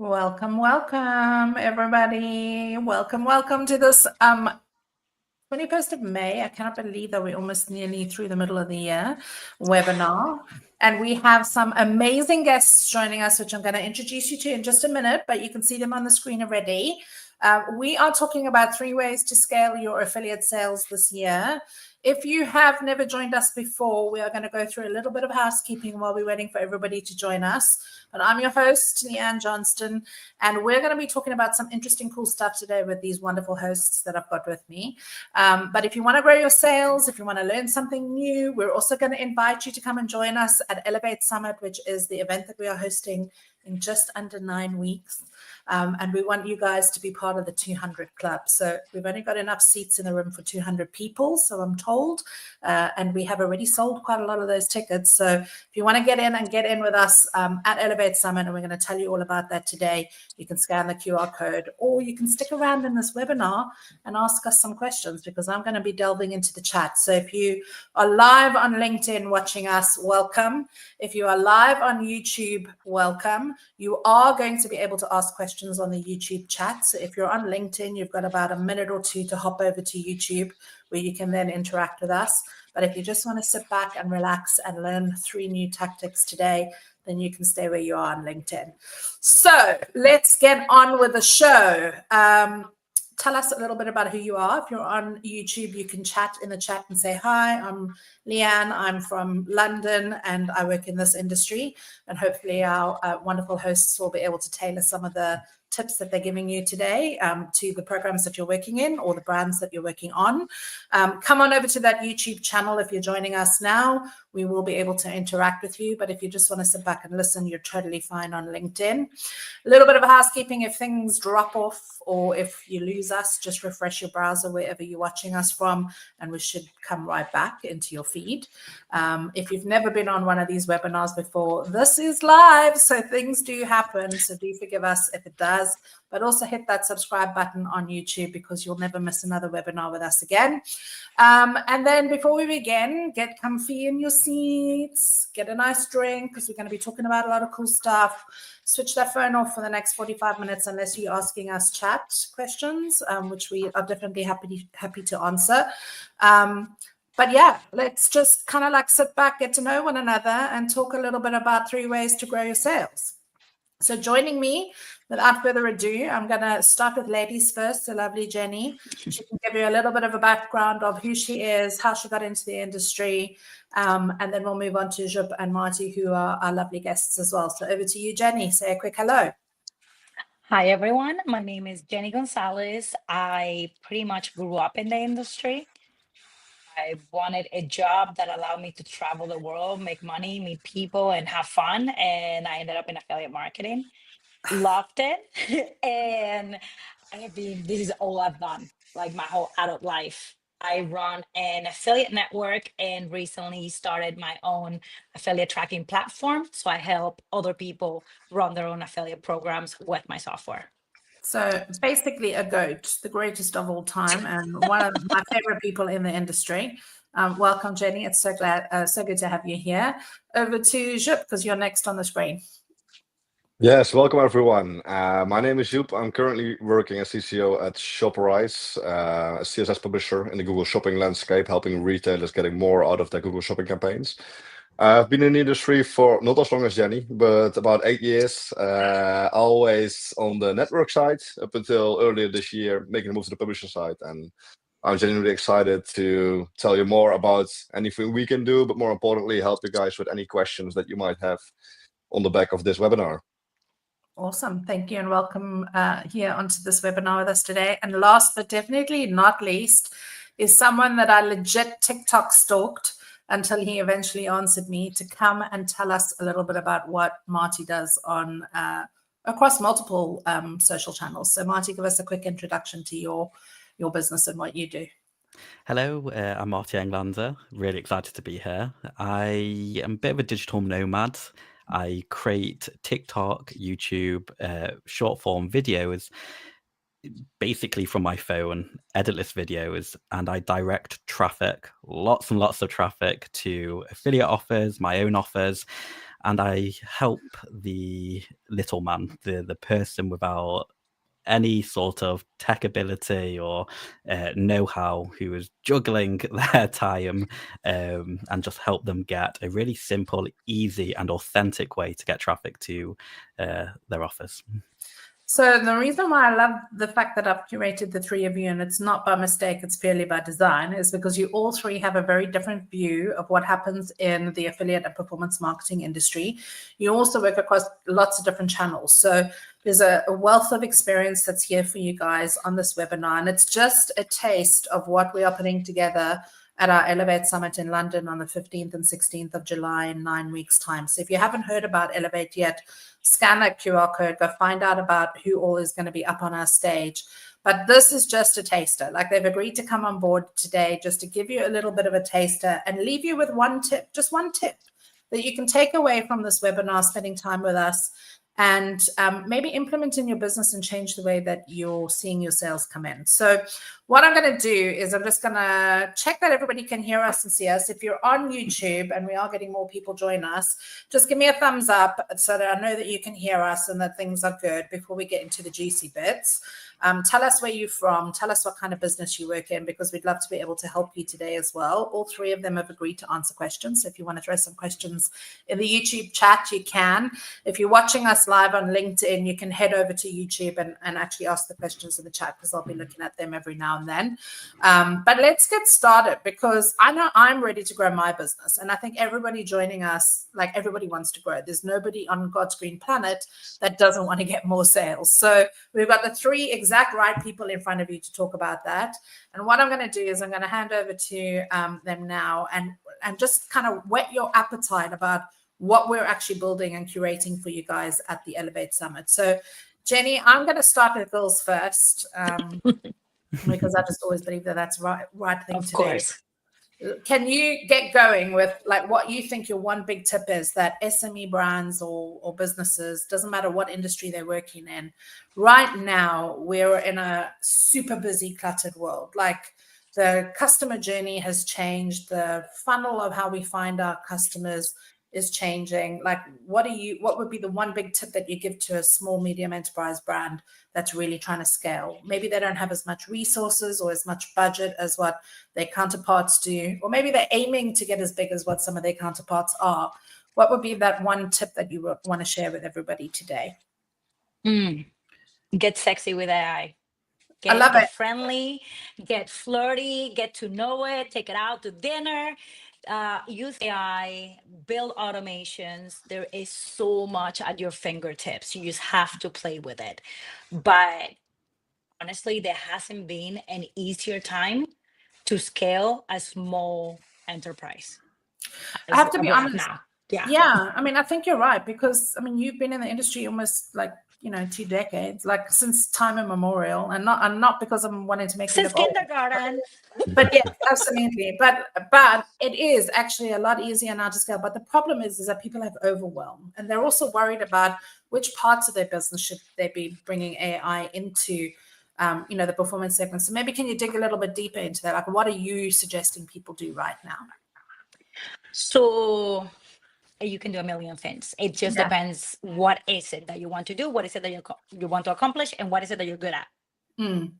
Welcome, welcome, everybody. Welcome to this 21st of May. I cannot believe that we're almost nearly through the middle of the year webinar. And we have some amazing guests joining us, which I'm going to introduce you to in just a minute, but you can see them on the screen already. We are talking about 3 ways to scale your affiliate sales this year. If you have never joined us before, we are going to go through a little bit of housekeeping while we're waiting for everybody to join us. But I'm your host, Leanne Johnston, and we're going to be talking about some interesting, cool stuff today with these wonderful hosts that I've got with me. But if you want to grow your sales, if you want to learn something new, we're also going to invite you to come and join us at Elevate Summit, which is the event that we are hosting in just under 9 weeks. And we want you guys to be part of the 200 Club. So we've only got enough seats in the room for 200 people, so I'm told. And we have already sold quite a lot of those tickets. So if you want to get in with us at Elevate Summit, and we're going to tell you all about that today, you can scan the QR code, or you can stick around in this webinar and ask us some questions, because I'm going to be delving into the chat. So if you are live on LinkedIn watching us, welcome. If you are live on YouTube, welcome. You are going to be able to ask questions on the YouTube chat. So if you're on LinkedIn, you've got about a minute or two to hop over to YouTube, where you can then interact with us. But if you just want to sit back and relax and learn 3 new tactics today, then you can stay where you are on LinkedIn. So let's get on with the show. Tell us a little bit about who you are. If you're on YouTube, you can chat in the chat and say, hi, I'm Leanne, I'm from London, and I work in this industry. And hopefully our wonderful hosts will be able to tailor some of the tips that they're giving you today to the programs that you're working in or the brands that you're working on. Come on over to that YouTube channel if you're joining us now. We will be able to interact with you, but if you just want to sit back and listen, you're totally fine on LinkedIn. A little bit of housekeeping: if things drop off or if you lose us, just refresh your browser wherever you're watching us from, and we should come right back into your feed. If you've never been on one of these webinars before, this is live, so things do happen, so do forgive us if it does. But also hit that subscribe button on YouTube, because you'll never miss another webinar with us again. And then before we begin, get comfy in your seats, get a nice drink, because we're going to be talking about a lot of cool stuff. Switch that phone off for the next 45 minutes unless you're asking us chat questions, which we are definitely happy to answer. But yeah, let's just kind of like sit back, get to know one another, and talk a little bit about 3 ways to grow your sales. So joining me, without further ado, I'm going to start with ladies first. The lovely Jenny. She can give you a little bit of a background of who she is, how she got into the industry, and then we'll move on to Jup and Marty, who are our lovely guests as well. So over to you, Jenny. Say a quick hello. Hi, everyone. My name is Jenny Gonzalez. I pretty much grew up in the industry. I wanted a job that allowed me to travel the world, make money, meet people, and have fun. And I ended up in affiliate marketing. Loved it. And this is all I've done, like my whole adult life. I run an affiliate network and recently started my own affiliate tracking platform. So I help other people run their own affiliate programs with my software. So basically a goat, the greatest of all time, and one of my favorite people in the industry. Welcome, Jenny. It's so good to have you here. Over to Jup, because you're next on the screen. Yes, welcome everyone. My name is Joep. I'm currently working as CCO at Shoprise, a CSS publisher in the Google Shopping landscape, helping retailers getting more out of their Google Shopping campaigns. I've been in the industry for not as long as Jenny, but about 8 years, always on the network side up until earlier this year, making a move to the publisher side. And I'm genuinely excited to tell you more about anything we can do, but more importantly, help you guys with any questions that you might have on the back of this webinar. Awesome. Thank you, and welcome here onto this webinar with us today. And last but definitely not least is someone that I legit TikTok stalked until he eventually answered me to come and tell us a little bit about what Marty does on across multiple social channels. So Marty, give us a quick introduction to your business and what you do. Hello, I'm Marty Englander. Really excited to be here. I am a bit of a digital nomad. I create TikTok, YouTube, short form videos, basically from my phone, editless videos, and I direct traffic, lots and lots of traffic to affiliate offers, my own offers, and I help the little man, the person without any sort of tech ability or know-how, who is juggling their time, and just help them get a really simple, easy, and authentic way to get traffic to their office. So the reason why I love the fact that I've curated the three of you, and it's not by mistake, it's purely by design, is because you all three have a very different view of what happens in the affiliate and performance marketing industry. You also work across lots of different channels. So there's a wealth of experience that's here for you guys on this webinar. And it's just a taste of what we are putting together at our Elevate Summit in London on the 15th and 16th of July in 9 weeks' time. So if you haven't heard about Elevate yet, scan that QR code, go find out about who all is going to be up on our stage. But this is just a taster. Like, they've agreed to come on board today just to give you a little bit of a taster and leave you with one tip, just one tip that you can take away from this webinar, spending time with us, and maybe implement in your business and change the way that you're seeing your sales come in. So what I'm going to do is I'm just going to check that everybody can hear us and see us. If you're on YouTube and we are getting more people join us, just give me a thumbs up so that I know that you can hear us and that things are good before we get into the juicy bits. Tell us where you're from. Tell us what kind of business you work in, because we'd love to be able to help you today as well. All three of them have agreed to answer questions. So if you want to throw some questions in the YouTube chat, you can. If you're watching us live on LinkedIn, you can head over to YouTube and actually ask the questions in the chat, because I'll be looking at them every now and then. But let's get started, because I know I'm ready to grow my business. And I think everybody joining us, like, everybody wants to grow. There's nobody on God's green planet that doesn't want to get more sales. So we've got the three exact right people in front of you to talk about that. And what I'm going to do is I'm going to hand over to them now and just kind of whet your appetite about what we're actually building and curating for you guys at the Elevate Summit. So Jenny, I'm going to start with girls first, because I just always believe that that's right thing Of to course. do. Can you get going with, like, what you think your one big tip is that SME brands or businesses, doesn't matter what industry they're working in, right now we're in a super busy, cluttered world. Like, the customer journey has changed. The funnel of how we find our customers is changing. Like, what would be the one big tip that you give to a small, medium enterprise brand that's really trying to scale? Maybe they don't have as much resources or as much budget as what their counterparts do, or maybe they're aiming to get as big as what some of their counterparts are. What would be that one tip that you would want to share with everybody today? Get sexy with AI. I love Get it. friendly, get flirty, get to know it, take it out to dinner. Use AI, build automations. There is so much at your fingertips. You just have to play with it. But honestly, there hasn't been an easier time to scale a small enterprise. I have to as be we have honest. now. Yeah. Yeah, I mean, I think you're right, because, I mean, you've been in the industry almost, like, 2 decades, like, since time immemorial, and not because I'm wanting to make you Since look old. kindergarten. But yeah, absolutely. But it is actually a lot easier now to scale. But the problem is that people have overwhelm, and they're also worried about which parts of their business should they be bringing AI into, the performance segment. So maybe can you dig a little bit deeper into that? Like, what are you suggesting people do right now? So you can do a million things. It just Yeah. depends, what is it that you want to do, what is it that you want to accomplish, and what is it that you're good at,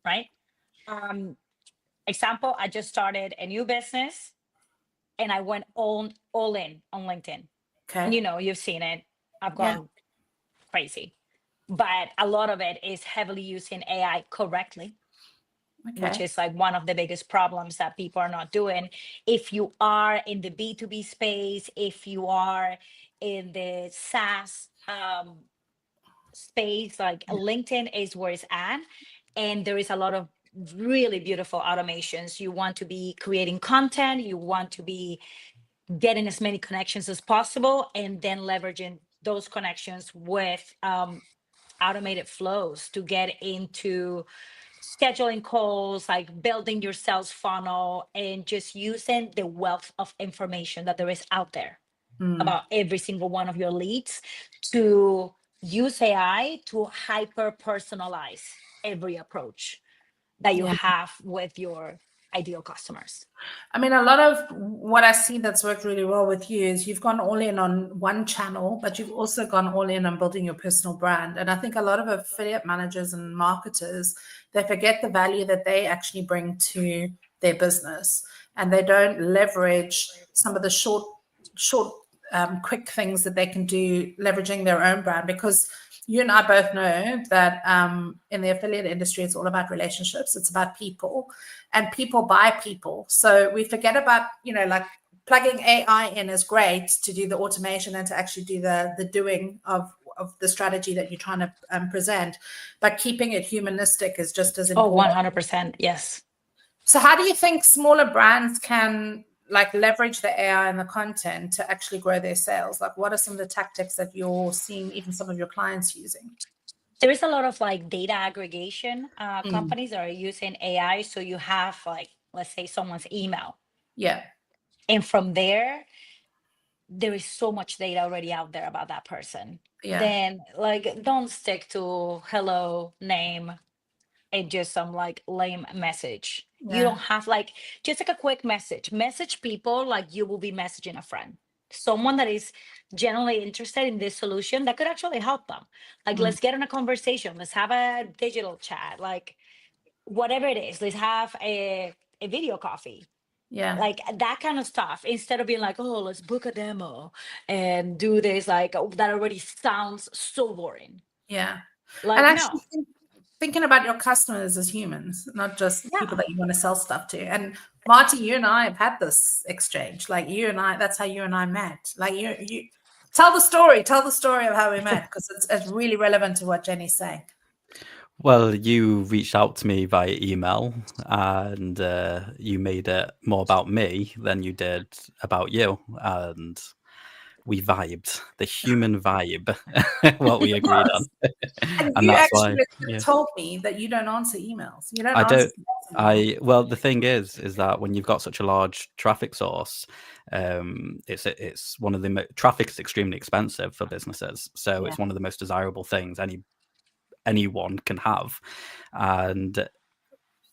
right? Example, I just started a new business and I went all in on LinkedIn. Okay. You've seen it. I've gone crazy. But a lot of it is heavily using AI correctly, which is like one of the biggest problems that people are not doing. If you are in the B2B space, if you are in the SaaS space, like LinkedIn is where it's at. And there is a lot of really beautiful automations. You want to be creating content, you want to be getting as many connections as possible, and then leveraging those connections with automated flows to get into scheduling calls, like building your sales funnel, and just using the wealth of information that there is out there about every single one of your leads to use AI to hyper personalize every approach that you have with your ideal customers. I mean, a lot of what I see that's worked really well with you is you've gone all in on one channel, but you've also gone all in on building your personal brand. And I think a lot of affiliate managers and marketers, they forget the value that they actually bring to their business, and they don't leverage some of the short, quick things that they can do leveraging their own brand. Because you and I both know that in the affiliate industry, it's all about relationships. It's about people, and people buy people. So we forget about, like plugging AI in is great to do the automation and to actually do the doing of the strategy that you're trying to present, but keeping it humanistic is just as important. 100%. Yes. So how do you think smaller brands can like leverage the AI and the content to actually grow their sales? Like, what are some of the tactics that you're seeing even some of your clients using? There is a lot of like data aggregation companies that are using AI. So you have like, let's say someone's email. Yeah. And from there is so much data already out there about that person. Yeah. Then like, don't stick to hello, name, and just some like lame message. Yeah. You don't have like, just like a quick message people like you will be messaging a friend, someone that is genuinely interested in this solution that could actually help them. Like, let's get in a conversation, let's have a digital chat, like whatever it is, let's have a video coffee. Yeah. Like that kind of stuff, instead of being like, oh, let's book a demo and do this, like that already sounds so boring. Yeah. Like, and no. actually thinking about your customers as humans, not just people that you want to sell stuff to. And Marty, you and I have had this exchange. Like you and I, that's how you and I met. Like you tell the story of how we met, because it's really relevant to what Jenny's saying. Well, you reached out to me via email, and you made it more about me than you did about you, and we vibed, the human vibe, what we agreed on. And you that's actually why told me that you don't answer emails. You don't I answer don't. emails. Well, the thing is that when you've got such a large traffic source, it's one of the traffic is extremely expensive for businesses, so it's one of the most desirable things anyone can have. And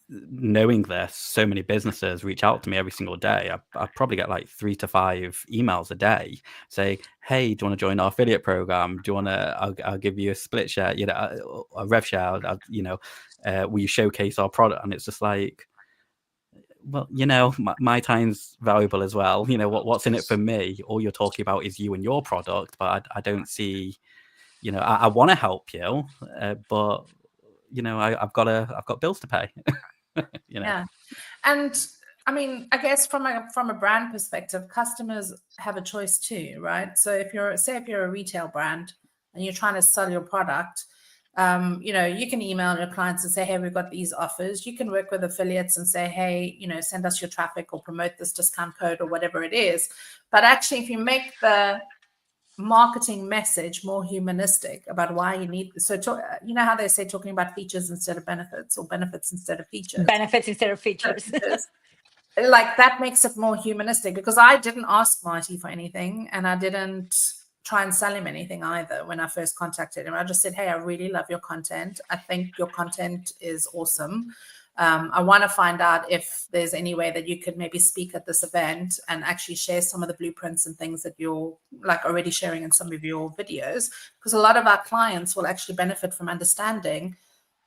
knowing this, so many businesses reach out to me every single day. I probably get like 3 to 5 emails a day say, hey, do you want to join our affiliate program? Do you want to, I'll give you a split share, a rev share, will you showcase our product? And it's just like, well, my time's valuable as well. What's in it for me? All you're talking about is you and your product, but I don't see, I want to help you, but I've got bills to pay. Yeah. And I mean, I guess from a brand perspective, customers have a choice too, right? So if you're a retail brand and you're trying to sell your product, you can email your clients and say, hey, we've got these offers. You can work with affiliates and say, hey, send us your traffic or promote this discount code or whatever it is. But actually, if you make the marketing message more humanistic about why you need, how they say talking about features instead of benefits, or benefits instead of features. Like that makes it more humanistic, because I didn't ask Marty for anything, and I didn't try and sell him anything either when I first contacted him. I just said, hey, I really love your content. I think your content is awesome. I want to find out if there's any way that you could maybe speak at this event and actually share some of the blueprints and things that you're like already sharing in some of your videos, because a lot of our clients will actually benefit from understanding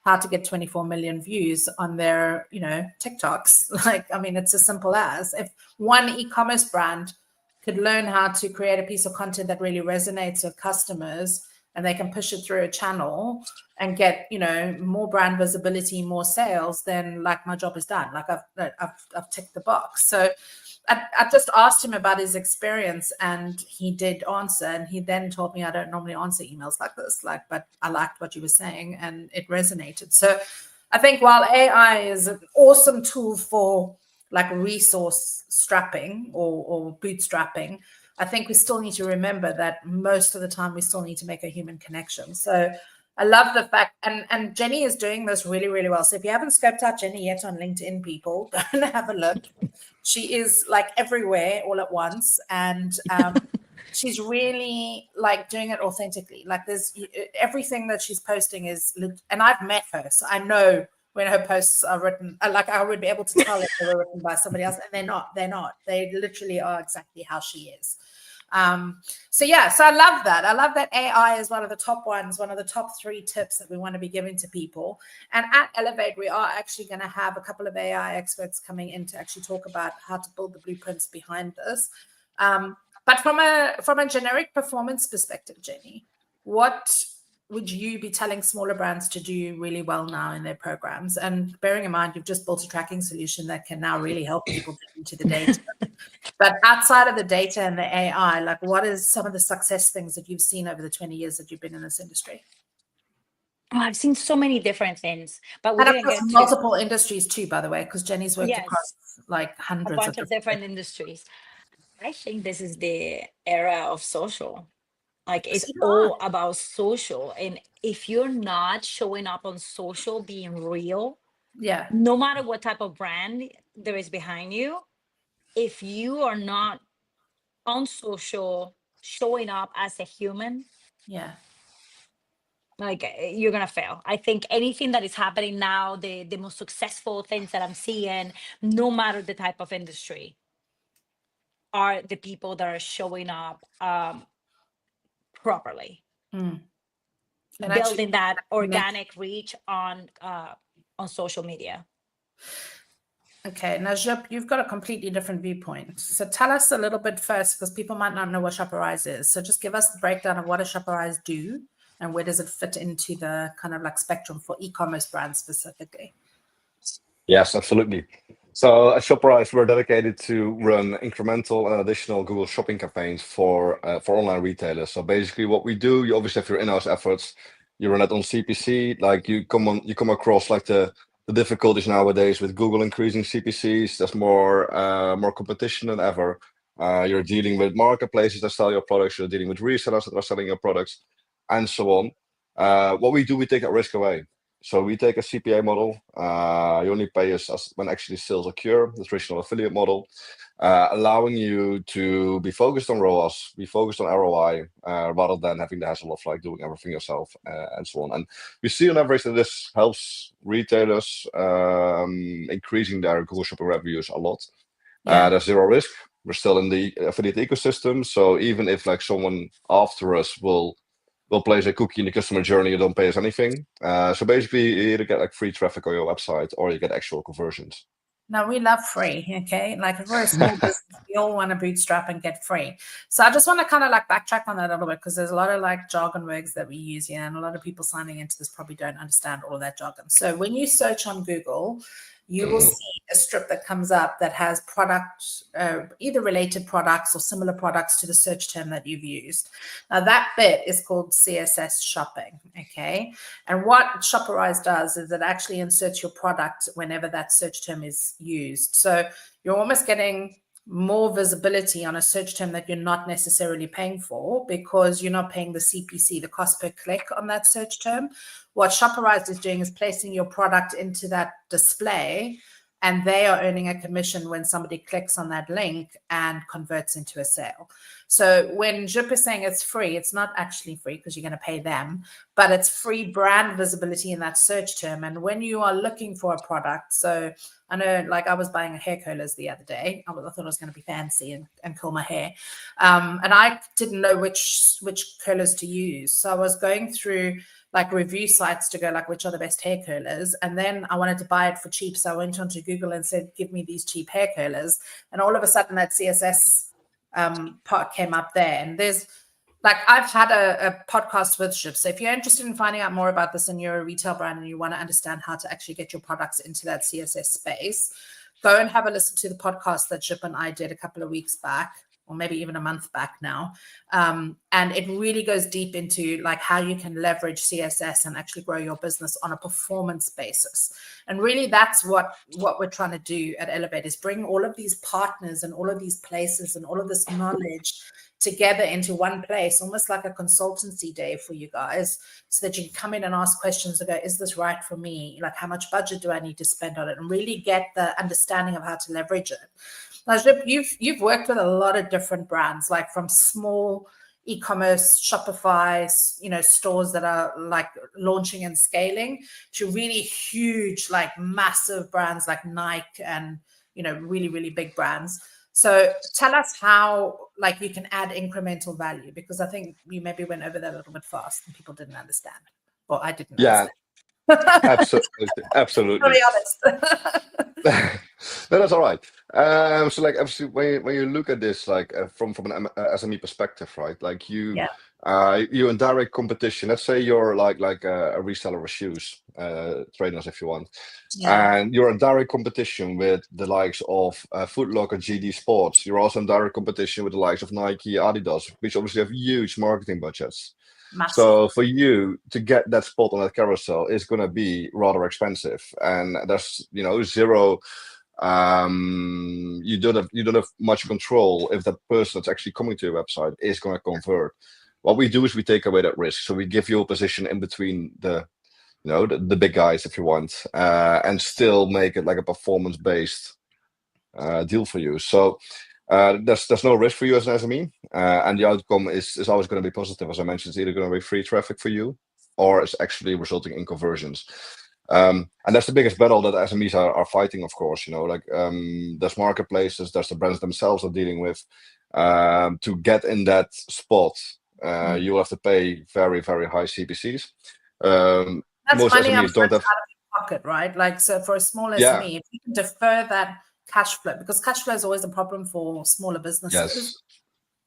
how to get 24 million views on their, TikToks. Like, I mean, it's as simple as if one e-commerce brand could learn how to create a piece of content that really resonates with customers, and they can push it through a channel and get, more brand visibility, more sales, then like my job is done. Like I've ticked the box. So I just asked him about his experience, and he did answer. And he then told me, I don't normally answer emails like this, but I liked what you were saying and it resonated. So I think while AI is an awesome tool for like resource strapping or bootstrapping, I think we still need to remember that most of the time we still need to make a human connection. So I love the fact, and Jenny is doing this really, really well. So if you haven't scoped out Jenny yet on LinkedIn, people, go and have a look. She is like everywhere all at once. And she's really like doing it authentically. Like there's everything that she's posting is, and I've met her, so I know when her posts are written. Like I would be able to tell if they were written by somebody else, and they're not. They're not. They literally are exactly how she is. So I love that. I love that AI is one of the top ones, one of the top 3 tips that we want to be giving to people. And at Elevate, we are actually going to have a couple of AI experts coming in to actually talk about how to build the blueprints behind this. But from a generic performance perspective, Jenny, what would you be telling smaller brands to do really well now in their programs? And bearing in mind, you've just built a tracking solution that can now really help people get into the data. But outside of the data and the AI, like what is some of the success things that you've seen over the 20 years that you've been in this industry? Oh, I've seen so many different things, but we And didn't across get to multiple industries too, by the way, because Jenny's worked Yes. across like a hundreds bunch of different industries. I think this is the era of social. Like it's Yeah. all about social. And if you're not showing up on social, being real, Yeah. no matter what type of brand there is behind you, if you are not on social, showing up as a human, Yeah. like you're gonna fail. I think anything that is happening now, the most successful things that I'm seeing, no matter the type of industry, are the people that are showing up properly, Mm. And building actually, that organic reach on social media. okay, now Jup, you've got a completely different viewpoint. So tell us a little bit first, because people might not know what Shoparise is. So just give us the breakdown of what does Shoparise do and where does it fit into the kind of like spectrum for e-commerce brands specifically? Yes, absolutely. So at Shoparise, we're dedicated to run incremental and additional Google Shopping campaigns for online retailers. So basically, what we do, you obviously have your in-house efforts. You run it on CPC. Like you come across like the difficulties nowadays with Google increasing CPCs. There's more competition than ever. You're dealing with marketplaces that sell your products. You're dealing with resellers that are selling your products, and so on. What we do, we take that risk away. So we take a CPA model. You only pay us when actually sales occur, the traditional affiliate model, allowing you to be focused on ROAS, be focused on ROI, rather than having the hassle of like doing everything yourself and so on. And we see on average that this helps retailers increasing their Google Shopping revenues a lot. There's zero risk. We're still in the affiliate ecosystem. So even if like someone after us will place a cookie in the customer journey, you don't pay us anything. So basically, you either get like free traffic on your website or you get actual conversions. Now we love free, okay? Like if we're a small business, we all want to bootstrap and get free. So I just want to kind of like backtrack on that a little bit because there's a lot of like jargon words that we use here, and a lot of people signing into this probably don't understand all of that jargon. So when you search on Google, you will see a strip that comes up that has products, either related products or similar products to the search term that you've used. Now that bit is called CSS shopping, okay? And what Shoparise does is it actually inserts your product whenever that search term is used. So you're almost getting more visibility on a search term that you're not necessarily paying for because you're not paying the CPC, the cost per click on that search term. What Shoparise is doing is placing your product into that display, and they are earning a commission when somebody clicks on that link and converts into a sale. So when Jup is saying it's free, it's not actually free because you're going to pay them, but it's free brand visibility in that search term. And when you are looking for a product, so I know like I was buying a hair curlers the other day. I thought it was going to be fancy and curl my hair. And I didn't know which curlers to use. So I was going through like review sites to go like which are the best hair curlers, and then I wanted to buy it for cheap, so I went onto Google and said give me these cheap hair curlers, and all of a sudden that CSS part came up there. And there's like I've had a podcast with Jup, so if you're interested in finding out more about this and you're a retail brand and you want to understand how to actually get your products into that CSS space, go and have a listen to the podcast that Jup and I did a couple of weeks back, or maybe even a month back now. And it really goes deep into like how you can leverage CSS and actually grow your business on a performance basis. And really that's what we're trying to do at Elevate, is bring all of these partners and all of these places and all of this knowledge together into one place, almost like a consultancy day for you guys, so that you can come in and ask questions and go, is this right for me? Like how much budget do I need to spend on it? And really get the understanding of how to leverage it. Now, Jup, you've worked with a lot of different brands, like from small, e-commerce, Shopify, stores that are like launching and scaling, to really huge, like massive brands like Nike and, really, really big brands. So tell us how, like, you can add incremental value, because I think you maybe went over that a little bit fast and people didn't understand, or I didn't understand. Absolutely. To be honest. No, that's all right. So like obviously when you look at this like from an SME perspective, right? Like you're in direct competition. Let's say you're like a reseller of shoes, trainers if you want, and you're in direct competition with the likes of Foot Locker, GD Sports. You're also in direct competition with the likes of Nike, Adidas, which obviously have huge marketing budgets. Massive. So for you to get that spot on that carousel is going to be rather expensive, and there's zero. You don't have much control if that person that's actually coming to your website is going to convert. What we do is we take away that risk, so we give you a position in between the big guys, if you want, and still make it like a performance-based deal for you. So. There's no risk for you as an SME, and the outcome is always going to be positive. As I mentioned, it's either going to be free traffic for you, or it's actually resulting in conversions. And that's the biggest battle that SMEs are fighting, of course. There's marketplaces, there's the brands themselves are dealing with. To get in that spot, you will have to pay very, very high CPCs. That's most money SMEs don't have out of your pocket, right? Like, so for a small SME, if you can defer that cash flow, because cash flow is always a problem for smaller businesses. Yes.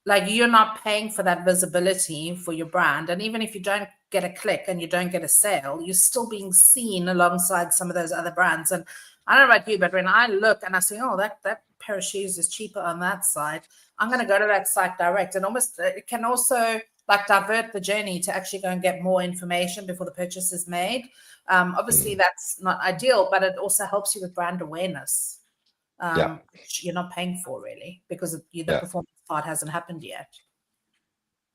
Like, you're not paying for that visibility for your brand, and even if you don't get a click and you don't get a sale, you're still being seen alongside some of those other brands. And I don't know about you, but when I look and I say, oh, that pair of shoes is cheaper on that site, I'm going to go to that site direct. And almost it can also like divert the journey to actually go and get more information before the purchase is made. Obviously that's not ideal, but it also helps you with brand awareness. Which you're not paying for really, because the performance part hasn't happened yet.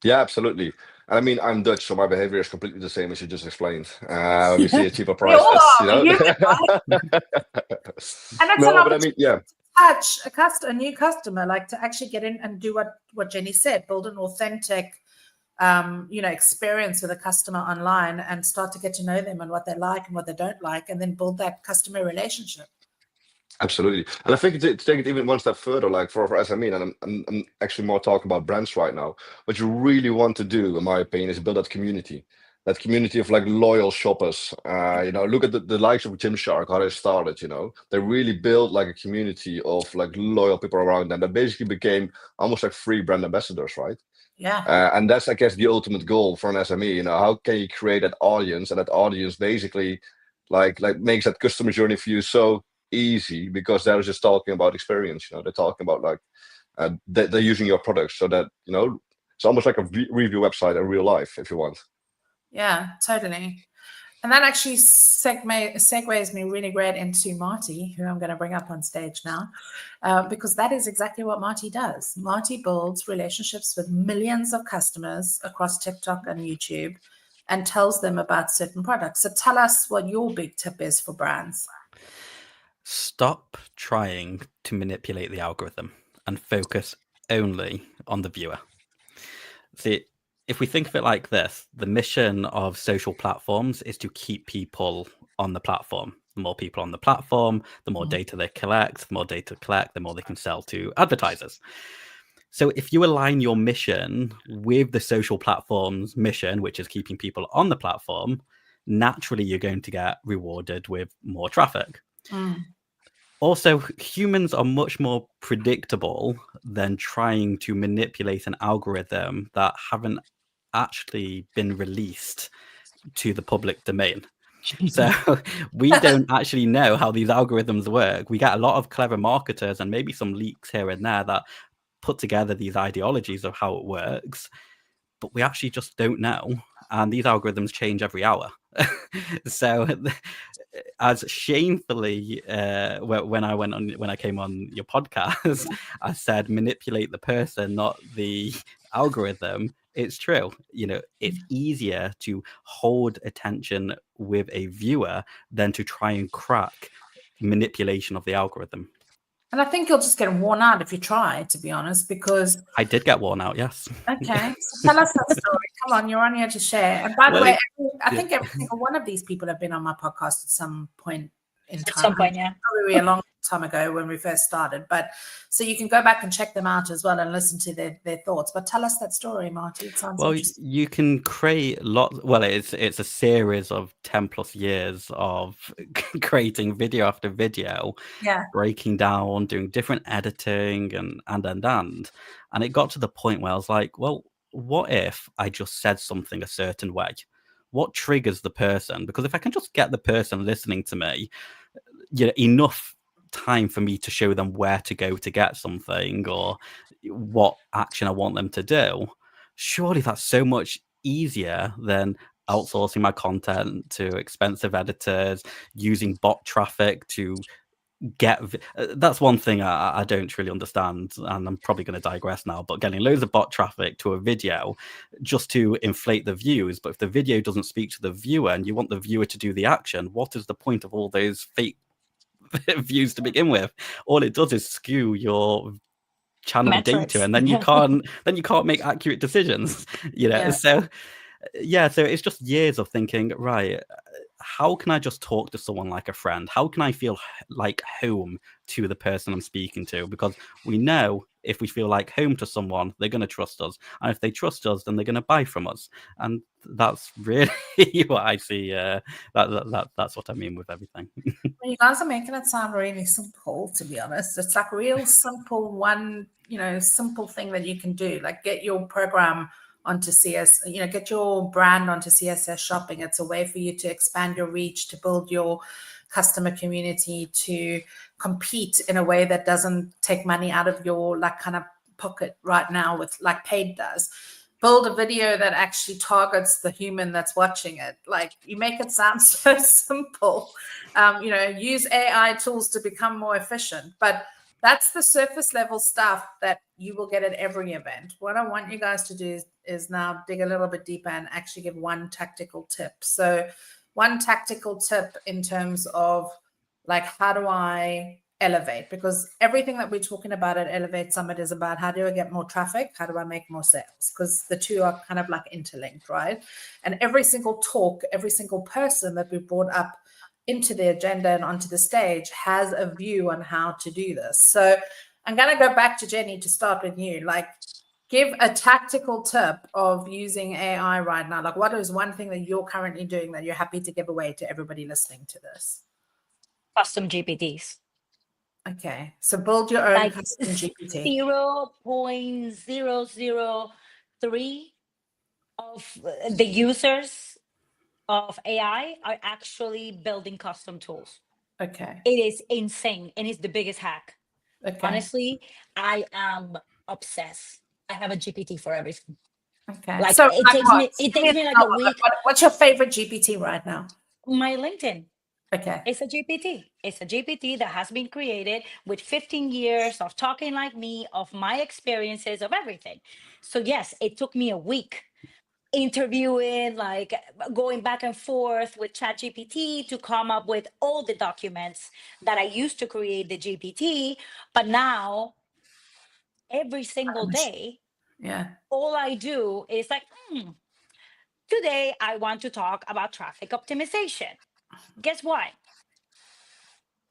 Yeah, absolutely. And I mean, I'm Dutch, so my behavior is completely the same as you just explained. When we see a cheaper price, And that's an opportunity to touch a new customer, like to actually get in and do what Jenny said, build an authentic experience with a customer online and start to get to know them and what they like and what they don't like, and then build that customer relationship. Absolutely. And I think to take it even one step further, like for SME, and I'm actually more talking about brands right now, what you really want to do, in my opinion, is build that community of like loyal shoppers. Look at the likes of Gymshark, how they started, they really built like a community of like loyal people around them that basically became almost like free brand ambassadors, right? Yeah. And that's, I guess, the ultimate goal for an SME. How can you create that audience, and that audience basically like makes that customer journey for you so easy, because they're just talking about experience. They're talking about like they're using your products, so that it's almost like a review website in real life, if you want. Yeah, totally. And that actually segues me really great into Marty, who I'm going to bring up on stage now, because that is exactly what Marty does. Marty builds relationships with millions of customers across TikTok and YouTube and tells them about certain products. So tell us what your big tip is for brands. Stop trying to manipulate the algorithm and focus only on the viewer. See, if we think of it like this, the mission of social platforms is to keep people on the platform. The more people on the platform, the more data they collect. The more data collect, the more they can sell to advertisers. So if you align your mission with the social platform's mission, which is keeping people on the platform, naturally you're going to get rewarded with more traffic. Also, humans are much more predictable than trying to manipulate an algorithm that haven't actually been released to the public domain. So we don't actually know how these algorithms work. We get a lot of clever marketers and maybe some leaks here and there that put together these ideologies of how it works, but we actually just don't know. And these algorithms change every hour. So as shamefully when I came on your podcast, I said manipulate the person, not the algorithm. It's true. It's easier to hold attention with a viewer than to try and crack manipulation of the algorithm. And I think you'll just get worn out if you try, to be honest, because I did get worn out, yes. okay, so tell us that story. Come on, you're on here to share. And by the Well, way, I yeah. think every single one of these people have been on my podcast at some point in At time. some point, yeah. Probably a long time ago when we first started. But so you can go back and check them out as well and listen to their thoughts. But tell us that story, Marty. It sounds Well, interesting. you can create lots. Well, it's a series of 10 plus years of creating video after video, Yeah. breaking down, doing different editing and it got to the point where I was like, well, what if I just said something a certain way? What triggers the person? Because if I can just get the person listening to me, enough time for me to show them where to go to get something or what action I want them to do, surely that's so much easier than outsourcing my content to expensive editors, using bot traffic to get that's one thing I don't really understand, and I'm probably going to digress now, but getting loads of bot traffic to a video just to inflate the views. But if the video doesn't speak to the viewer and you want the viewer to do the action, what is the point of all those fake views to begin with? All it does is skew your channel Metrics. data, and then you can't make accurate decisions. Yeah. So it's just years of thinking, right, how can I just talk to someone like a friend? How can I feel like home to the person I'm speaking to? Because we know if we feel like home to someone, they're going to trust us. And if they trust us, then they're going to buy from us. And that's really what I see. That's what I mean with everything. Well, you guys are making it sound really simple, to be honest. It's like real simple simple thing that you can do. Like get your program onto CS, get your brand onto CSS shopping. It's a way for you to expand your reach, to build your customer community, to compete in a way that doesn't take money out of your kind of pocket right now with like paid does. Build a video that actually targets the human that's watching it. Like you make it sound so simple. Use AI tools to become more efficient, but that's the surface level stuff that you will get at every event. What I want you guys to do is now dig a little bit deeper and actually give one tactical tip. So one tactical tip in terms of like, how do I elevate? Because everything that we're talking about at Elevate Summit is about how do I get more traffic? How do I make more sales? Because the two are kind of like interlinked, right? And every single talk, every single person that we brought up into the agenda and onto the stage has a view on how to do this. So I'm going to go back to Jenny to start with you. Like, give a tactical tip of using AI right now. Like, what is one thing that you're currently doing that you're happy to give away to everybody listening to this? Custom GPTs. Okay, so build your own Like custom GPT. 0.003 of the users of AI are actually building custom tools. Okay. It is insane, and it's the biggest hack. Okay. Honestly, I am obsessed. I have a GPT for everything. Okay. Like so it takes me like a week. What's your favorite GPT right now? My LinkedIn. Okay. It's a GPT. It's a GPT that has been created with 15 years of talking like me, of my experiences, of everything. So yes, it took me a week interviewing, like going back and forth with ChatGPT to come up with all the documents that I used to create the GPT. But now, every single day, all I do is like, today I want to talk about traffic optimization. Guess what?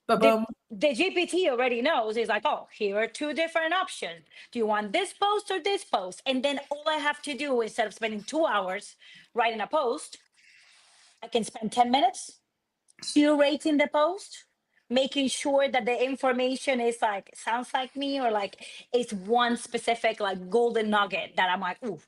The GPT already knows. It's like, oh, here are two different options. Do you want this post or this post? And then all I have to do, instead of spending 2 hours writing a post, I can spend 10 minutes curating the post, making sure that the information is like, sounds like me, or like it's one specific like golden nugget that I'm like, ooh,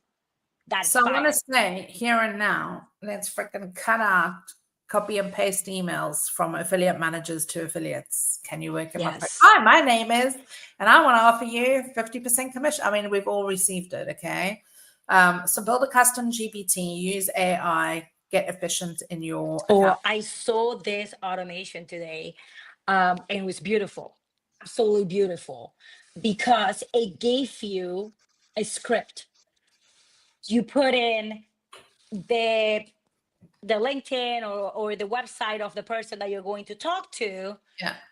that's so fire. I want to say here and now, let's freaking cut out copy and paste emails from affiliate managers to affiliates. Can you work in my Hi, my name is, and I want to offer you 50% commission. I mean, we've all received it. Okay. So build a custom GPT, use AI, get efficient in your account. I saw this automation today, and it was beautiful, absolutely beautiful, because it gave you a script. You put in the LinkedIn or the website of the person that you're going to talk to,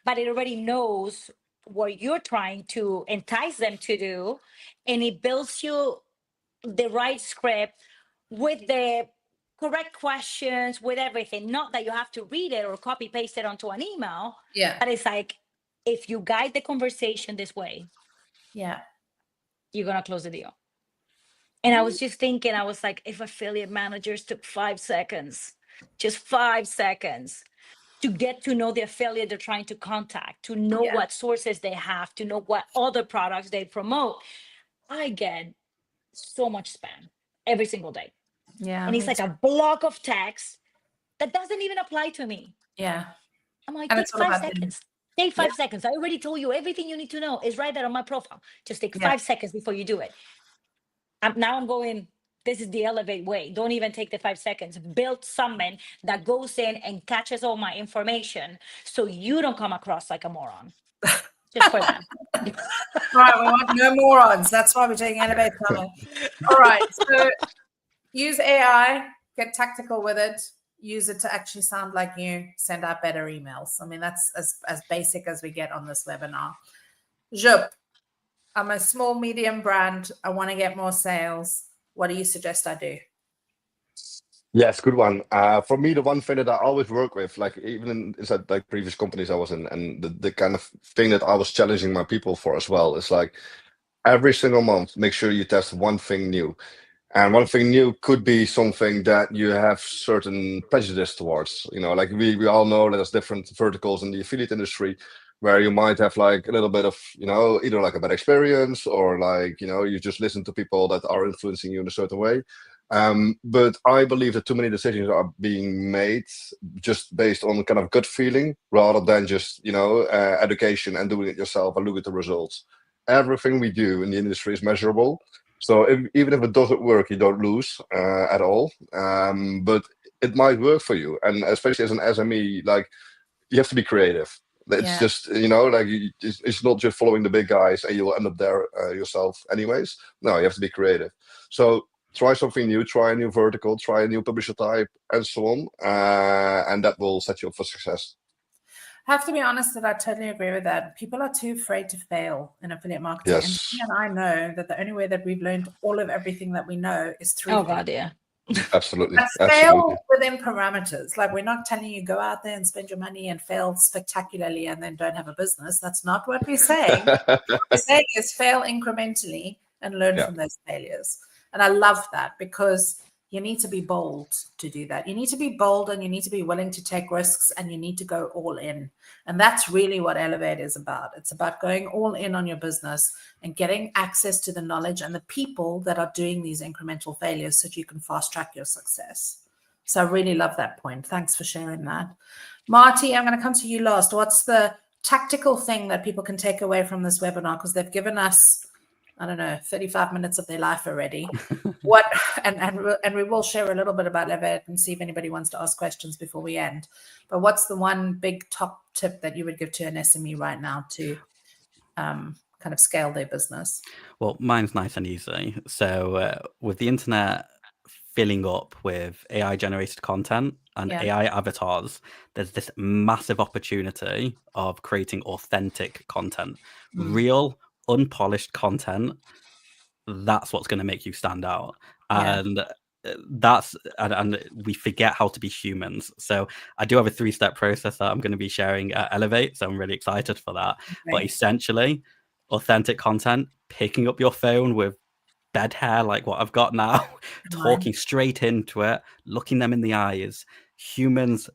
but it already knows what you're trying to entice them to do, and it builds you the right script with the correct questions, with everything. Not that you have to read it or copy paste it onto an email, Yeah. but it's like, if you guide the conversation this way, Yeah. you're gonna close the deal. And I was just thinking, I was like, if affiliate managers took 5 seconds, just 5 seconds, to get to know the affiliate they're trying to contact, to know Yeah. what sources they have, to know what other products they promote, I get so much spam every single day. Yeah. And it's like a block of text that doesn't even apply to me. Yeah. I'm like, And take it's all 5 about them. seconds. Take 5 seconds. I already told you everything you need to know is right there on my profile. Just take Yeah. 5 seconds before you do it. Now I'm going, this is the Elevate way. Don't even take the 5 seconds. Build something that goes in and catches all my information so you don't come across like a moron. Just for that. Right, we want no morons. That's why we're taking Elevate Summit. All right, so use AI, get tactical with it, use it to actually sound like you, send out better emails. I mean, that's as basic as we get on this webinar. Jup, I'm a small, medium brand. I want to get more sales. What do you suggest I do? Yes, good one. For me, the one thing that I always work with, like even in inside like previous companies I was in, and the kind of thing that I was challenging my people for as well, is like every single month, make sure you test one thing new. And one thing new could be something that you have certain prejudice towards. You know, like we all know that there's different verticals in the affiliate industry where you might have like a little bit of, you know, either like a bad experience or like, you know, you just listen to people that are influencing you in a certain way. But I believe that too many decisions are being made just based on kind of gut feeling rather than just, you know, education and doing it yourself and look at the results. Everything we do in the industry is measurable. So even if it doesn't work, you don't lose at all. But it might work for you. And especially as an SME, like you have to be creative. It's Yeah. just, you know, like it's not just following the big guys and you'll end up there yourself anyways. No, you have to be creative. So try something new, try a new vertical, try a new publisher type and so on. And that will set you up for success. I have to be honest that I totally agree with that. People are too afraid to fail in affiliate marketing. Yes. And I know that the only way that we've learned all of everything that we know is through Oh God, yeah. Absolutely. But Absolutely. fail within parameters. Like we're not telling you go out there and spend your money and fail spectacularly and then don't have a business. That's not what we're saying. What we're saying is fail incrementally and learn Yeah. from those failures. And I love that because you need to be bold to do that. You need to be bold and you need to be willing to take risks and you need to go all in. And that's really what Elevate is about. It's about going all in on your business and getting access to the knowledge and the people that are doing these incremental failures so that you can fast track your success. So I really love that point. Thanks for sharing that. Marty, I'm going to come to you last. What's the tactical thing that people can take away from this webinar? Because they've given us, I don't know, 35 minutes of their life already. What and we will share a little bit about Elevate and see if anybody wants to ask questions before we end. But what's the one big top tip that you would give to an SME right now to kind of scale their business? Well, mine's nice and easy. So with the internet filling up with AI generated content and Yeah. AI avatars, there's this massive opportunity of creating authentic content, real, unpolished content. That's what's going to make you stand out. Yeah. And and we forget how to be humans. So I do have a 3-step process that I'm going to be sharing at Elevate. So I'm really excited for that. But Okay. essentially, authentic content, picking up your phone with bed hair like what I've got now, talking straight into it, looking them in the eyes. Humans,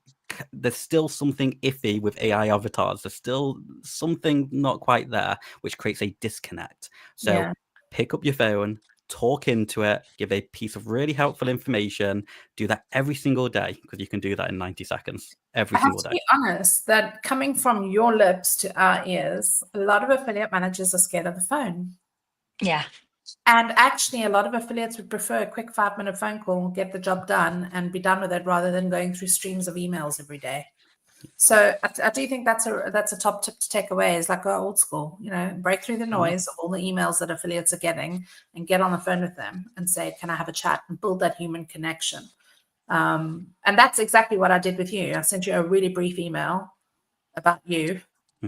there's still something iffy with AI avatars. There's still something not quite there, which creates a disconnect. So Yeah. pick up your phone, talk into it, give a piece of really helpful information. Do that every single day because you can do that in 90 seconds every I have single to day. be honest that coming from your lips to our ears, a lot of affiliate managers are scared of the phone. Yeah. And actually, a lot of affiliates would prefer a quick 5-minute phone call, get the job done, and be done with it rather than going through streams of emails every day. So I do think that's a top tip to take away is like go old school, you know, break through the noise of all the emails that affiliates are getting and get on the phone with them and say, can I have a chat and build that human connection? And that's exactly what I did with you. I sent you a really brief email about you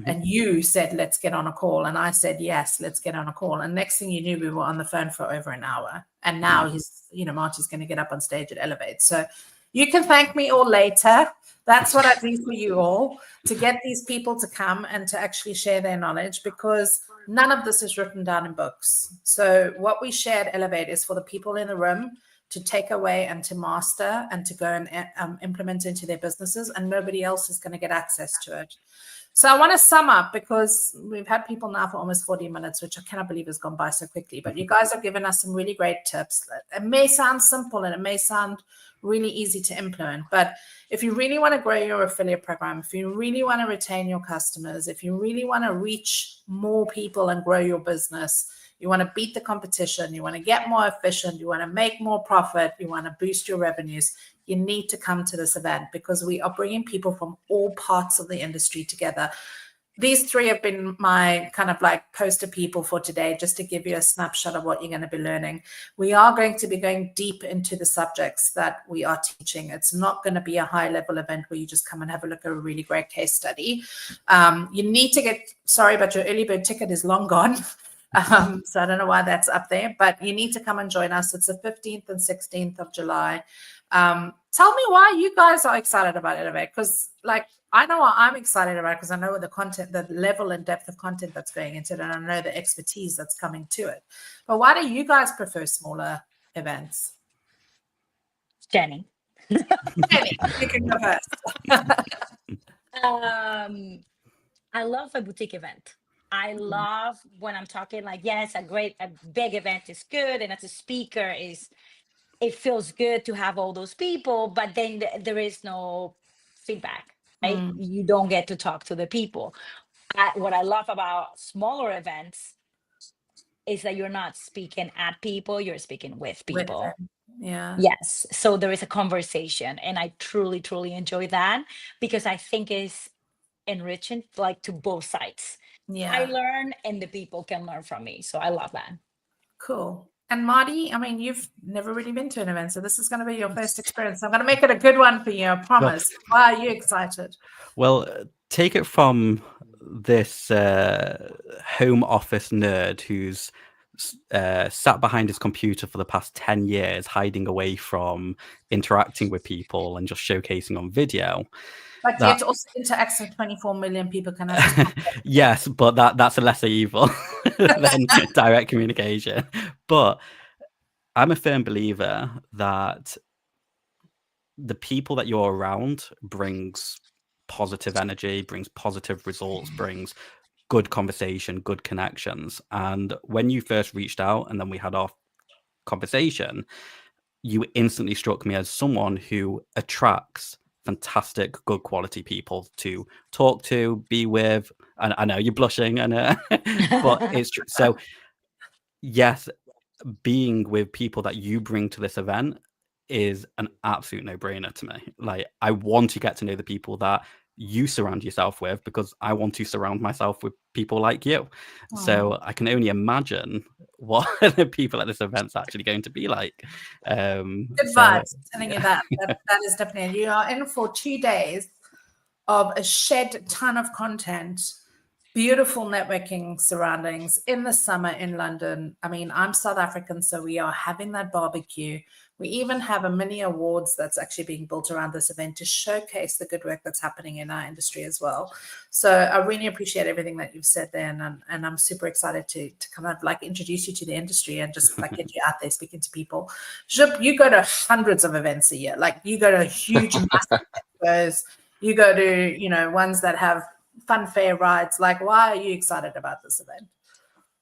And you said, let's get on a call. And I said, yes, let's get on a call. And next thing you knew, we were on the phone for over an hour. And now Marty's going to get up on stage at Elevate. So you can thank me all later. That's what I do for you all, to get these people to come and to actually share their knowledge, because none of this is written down in books. So what we share at Elevate is for the people in the room to take away and to master and to go and implement into their businesses, and nobody else is going to get access to it. So I want to sum up, because we've had people now for almost 40 minutes, which I cannot believe has gone by so quickly. But you guys have given us some really great tips. It may sound simple and it may sound really easy to implement, but if you really want to grow your affiliate program, if you really want to retain your customers, if you really want to reach more people and grow your business, you want to beat the competition, you want to get more efficient, you want to make more profit, you want to boost your revenues, you need to come to this event, because we are bringing people from all parts of the industry together. These three have been my kind of like poster people for today, just to give you a snapshot of what you're going to be learning. We are going to be going deep into the subjects that we are teaching. It's not going to be a high level event where you just come and have a look at a really great case study. You need to get, sorry, but your early bird ticket is long gone. So I don't know why that's up there, but you need to come and join us. It's the 15th and 16th of July. Tell me why you guys are excited about Elevate, because like, I know what I'm excited about, because I know the content, the level and depth of content that's going into it, and I know the expertise that's coming to it. But why do you guys prefer smaller events? Jenny. Jenny, you can go first. I love a boutique event. I love when I'm talking like, yes, a big event is good, and as a speaker it feels good to have all those people, but then there is no feedback. Right? You don't get to talk to the people. What I love about smaller events is that you're not speaking at people, you're speaking with people. Yeah. Yes. So there is a conversation, and I truly, truly enjoy that, because I think it's enriching, like, to both sides. Yeah. I learn and the people can learn from me. So I love that. Cool. And Marty, I mean, you've never really been to an event, so this is going to be your first experience. I'm going to make it a good one for you, I promise. Why are you excited? Well, take it from this home office nerd who's sat behind his computer for the past 10 years, hiding away from interacting with people and just showcasing on video. But yet also interacts with 24 million people can have. Yes, but that's a lesser evil than direct communication. But I'm a firm believer that the people that you're around brings positive energy, brings positive results, brings good conversation, good connections. And when you first reached out and then we had our conversation, you instantly struck me as someone who attracts fantastic, good quality people to talk to, be with. And I know you're blushing, and but it's true. So yes, being with people that you bring to this event is an absolute no-brainer to me. Like, I want to get to know the people that you surround yourself with, because I want to surround myself with people like you. Aww. So I can only imagine what the people at this event's actually going to be like. Good vibes, I'm telling you that is definitely. You are in for 2 days of a shed ton of content, beautiful networking surroundings in the summer in London. I mean, I'm South African, so we are having that barbecue. We even have a mini awards that's actually being built around this event to showcase the good work that's happening in our industry as well. So I really appreciate everything that you've said there, and I'm super excited to kind of like introduce you to the industry and just like get you out there speaking to people. Jup, you go to hundreds of events a year. Like, you go to huge massive events. You go to, you know, ones that have fun fair rides. Like, why are you excited about this event?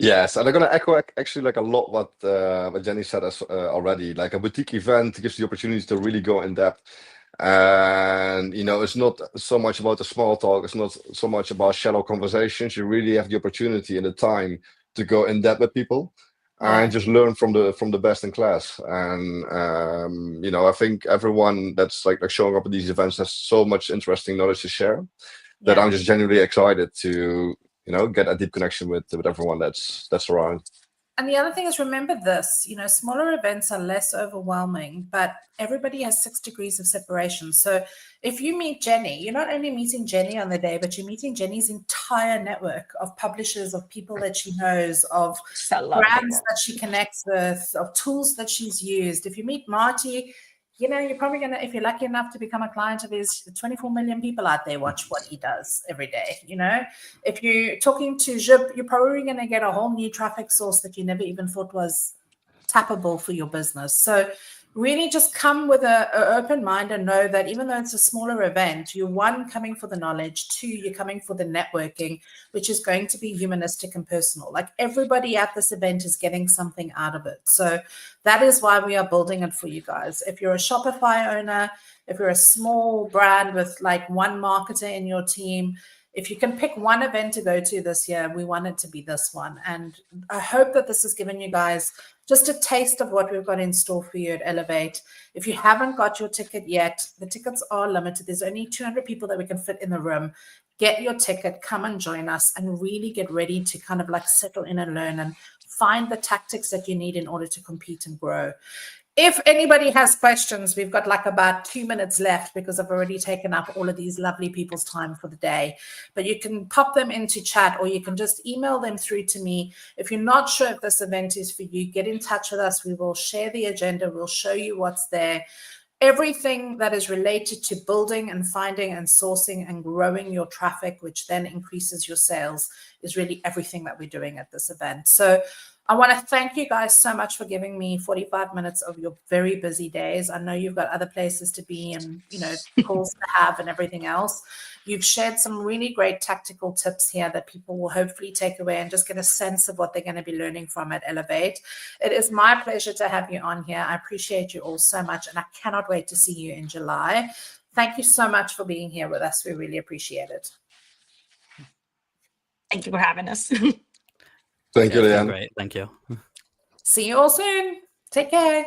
Yes, and I'm gonna echo actually like a lot what Jenny said already. Like, a boutique event gives the opportunity to really go in depth, and you know, it's not so much about the small talk. It's not so much about shallow conversations. You really have the opportunity and the time to go in depth with people and just learn from the best in class. And you know, I think everyone that's like showing up at these events has so much interesting knowledge to share that I'm just genuinely excited to, you know, get a deep connection with everyone that's around. And the other thing is, remember this, smaller events are less overwhelming, but everybody has 6 degrees of separation. So if you meet Jenny, you're not only meeting Jenny on the day, but you're meeting Jenny's entire network of publishers, of people that she knows, of brands that she connects with, of tools that she's used. If you meet Marty, you're probably going to, if you're lucky enough to become a client of his, 24 million people out there watch what he does every day. If you're talking to Zhip, you're probably going to get a whole new traffic source that you never even thought was tappable for your business. So really just come with an open mind and know that even though it's a smaller event, you're one, coming for the knowledge, two, you're coming for the networking, which is going to be humanistic and personal. Like everybody at this event is getting something out of it. So that is why we are building it for you guys. If you're a Shopify owner, if you're a small brand with like one marketer in your team, if you can pick one event to go to this year, we want it to be this one. And I hope that this has given you guys just a taste of what we've got in store for you at Elevate. If you haven't got your ticket yet, the tickets are limited. There's only 200 people that we can fit in the room. Get your ticket, come and join us, and really get ready to kind of like settle in and learn and find the tactics that you need in order to compete and grow. If anybody has questions, we've got like about 2 minutes left because I've already taken up all of these lovely people's time for the day. But you can pop them into chat or you can just email them through to me. If you're not sure if this event is for you, get in touch with us. We will share the agenda. We'll show you what's there. Everything that is related to building and finding and sourcing and growing your traffic, which then increases your sales, is really everything that we're doing at this event. So I want to thank you guys so much for giving me 45 minutes of your very busy days. I know you've got other places to be and, calls to have and everything else. You've shared some really great tactical tips here that people will hopefully take away and just get a sense of what they're going to be learning from at Elevate. It is my pleasure to have you on here. I appreciate you all so much, and I cannot wait to see you in July. Thank you so much for being here with us. We really appreciate it. Thank you for having us. Thank you, Leanne. Great. Thank you. See you all soon. Take care.